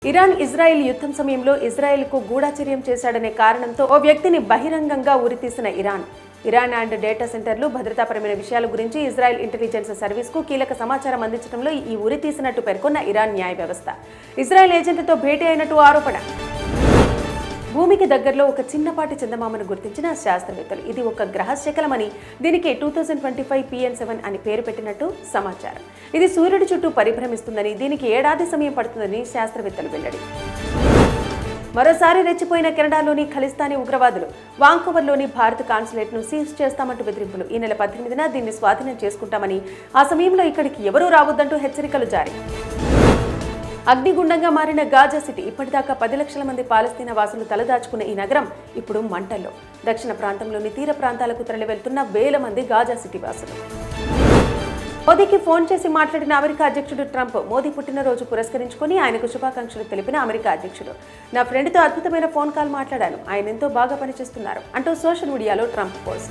Iran Israel యుద్ధం సమయంలో ఇజ్రాయెల్కు గూఢచర్యం చేశాడనే కారణంతో ఓ వ్యక్తిని బహిరంగంగా ఉరితీసిన ఇరాన్ అండ్ డేటా సెంటర్లు భద్రతాపరమైన విషయాల గురించి ఇజ్రాయెల్ ఇంటెలిజెన్స్ సర్వీస్కు కీలక సమాచారం అందించడంలో ఈ ఉరి తీసినట్టు పేర్కొన్న ఇరాన్ న్యాయ వ్యవస్థ ఇజ్రాయెల్ ఏజెంట్లతో భేటీ అయినట్టు ఆరోపణ. భూమికి దగ్గరలో ఒక చిన్నపాటి చందమామను గుర్తించిన శాస్త్రవేత్తలు ఇది ఒక గ్రహ శకలమని దీనికి 2025 PN7 అని పేరు పెట్టినట్టు సమాచారం. ఇది సూర్యుడి చుట్టూ పరిభ్రమిస్తుందని దీనికి ఏడాది సమయం పడుతుందని శాస్త్రవేత్తలు వెల్లడి. మరోసారి రెచ్చిపోయిన కెనడాలోని ఖలిస్తానీ ఉగ్రవాదులు వాంకోవర్లోని భారత కాన్సులేట్ను సీజ్ చేస్తామంటూ బెదిరింపులు. ఈ నెల 18న దీన్ని స్వాధీనం చేసుకుంటామని ఆ సమయంలో ఇక్కడికి ఎవరూ రావద్దంటూ హెచ్చరికలు జారీ. అగ్నిగుండంగా మారిన గాజా సిటీ ఇప్పటిదాకా 10 లక్షల మంది పాలస్తీనా వాసులు తలదాచుకున్న ఈ నగరం ఇప్పుడు మంటల్లో. దక్షిణ ప్రాంతంలోని తీర ప్రాంతాలకు తరలి వెళ్తున్న వేల మంది గాజా సిటీ వాసులు. మోదీకి ఫోన్ చేసి మాట్లాడిన అమెరికా అధ్యక్షుడు ట్రంప్ మోదీ పుట్టినరోజు పురస్కరించుకుని ఆయనకు శుభాకాంక్షలు తెలిపిన అమెరికా అధ్యక్షుడు. నా ఫ్రెండ్తో అద్భుతమైన ఫోన్ కాల్ మాట్లాడాను, ఆయన ఎంతో బాగా పనిచేస్తున్నారు అంటూ సోషల్ మీడియాలో ట్రంప్ పోస్ట్.